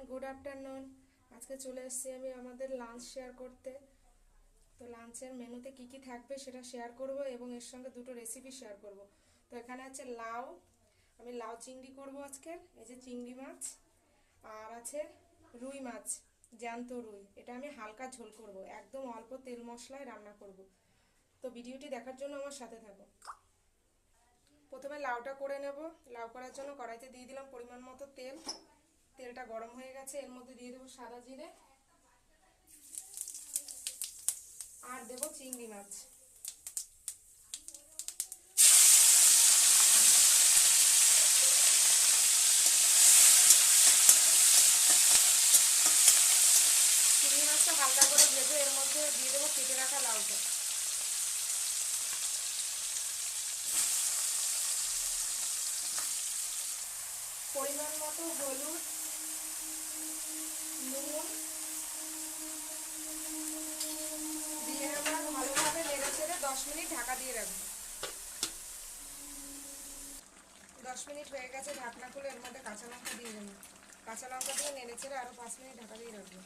Everyone, good afternoon. আজকে চলে এসেছি আমি আমাদের লাঞ্চ শেয়ার করতে। তো লাঞ্চের মেনুতে কি কি থাকবে সেটা শেয়ার করব এবং এর সঙ্গে দুটো রেসিপি শেয়ার করব। তো এখানে আছে লাউ, আমি লাউ চিংড়ি করব আজকে, এই যে চিংড়ি মাছ। আর আছে রুই মাছ, জ্যান্ত রুই, এটা আমি হালকা ঝোল করব, একদম অল্প তেল মশলায় রান্না করব। তো ভিডিওটি দেখার জন্য আমার সাথে থাকো। প্রথমে লাউটা করে নেব। লাউ করার জন্য কড়াইতে দিয়ে দিলাম পরিমাণ মতো তেল। তেলটা গরম হয়ে গেছে, এর মধ্যে দিয়ে দেবো সাদা জিরে আর দেবো চিংড়ি মাছ। চিংড়ি মাছটা হালকা করে ভেজে এর মধ্যে দিয়ে দেবো কেটে রাখা লাউটা। পরিমাণ মতো হলুদ, নুন দিয়ে আমরা ভালোভাবে নেড়ে চেড়ে 10 মিনিট ঢাকা দিয়ে রাখবো। 10 মিনিট হয়ে গেছে, ঢাকনা খুলে এর মধ্যে কাঁচা লঙ্কা দিয়ে দেবো। কাঁচা লঙ্কা দিয়ে নেড়ে চেড়ে আরও 5 মিনিট ঢাকা দিয়ে রাখবো।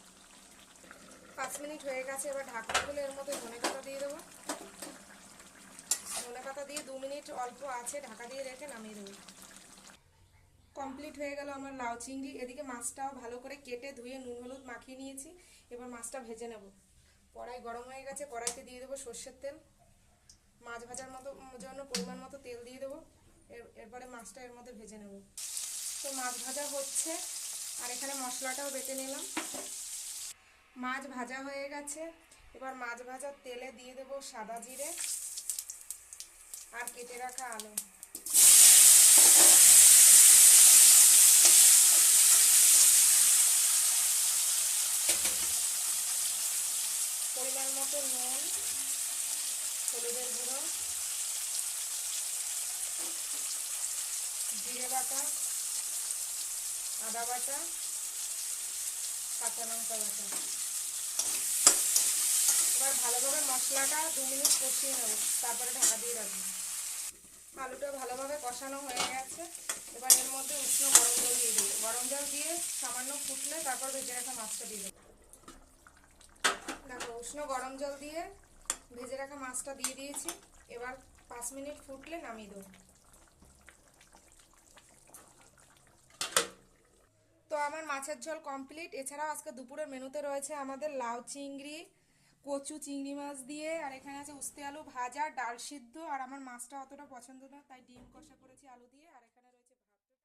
5 মিনিট হয়ে গেছে, এবার ঢাকনা খুলে এর মধ্যে ধনেপাতা দিয়ে দেবো। ধনেপাতা দিয়ে 2 মিনিট অল্প আছে ঢাকা দিয়ে রেখে নামিয়ে দেবো। কমপ্লিট হয়ে গেল আমার লাউ চিংড়ি। এদিকে মাছটাও ভালো করে কেটে ধুয়ে নুন হলুদ মাখিয়ে নিয়েছি, এবার মাছটা ভেজে নেব। কড়াই গরম হয়ে গেছে, কড়াইতে দিয়ে দেবো সর্ষের তেল। মাছ ভাজার মতো জন্য পরিমাণ মতো তেল দিয়ে দেবো। এরপরে মাছটা এর মধ্যে ভেজে নেব। তো মাছ ভাজা হচ্ছে, আর এখানে মশলাটাও বেটে নিলাম। মাছ ভাজা হয়ে গেছে, এবার মাছ ভাজার তেলে দিয়ে দেবো সাদা জিরে আর কেটে রাখা আলু। পরিমাণ মতো নুন, হলুদের গুঁড়ো, জিরে বাটা, আদা বাটা, কাঁচা লঙ্কা বাটা। এবার ভালোভাবে মশলাটা 2 মিনিট কষিয়ে নেব, তারপরে ঢাকা দিয়ে রাখবো। আলুটা ভালোভাবে কষানো হয়ে গেছে, এবার এর মধ্যে উষ্ণ গরম জল দিয়ে দেবো। গরম জল দিয়ে সামান্য ফুটলে তারপর ভেজে রাখা মাছটা দিয়ে দেবো। দেখো, উষ্ণ গরম জল দিয়ে ভেজে রাখা মাছটা দিয়ে দিয়েছি। এবার 5 মিনিট ফুটলে নামিয়ে দেবো। তো আমার মাছের ঝোল কমপ্লিট। এছাড়াও আজকে দুপুরের মেনুতে রয়েছে আমাদের লাউ চিংড়ি, কচু চিংড়ি মাছ দিয়ে, আর এখানে আছে উস্তে আলু ভাজা, ডাল সিদ্ধ, আর আমার মাছটা অতটা পছন্দ না তাই ডিম কষা করেছি আলু দিয়ে।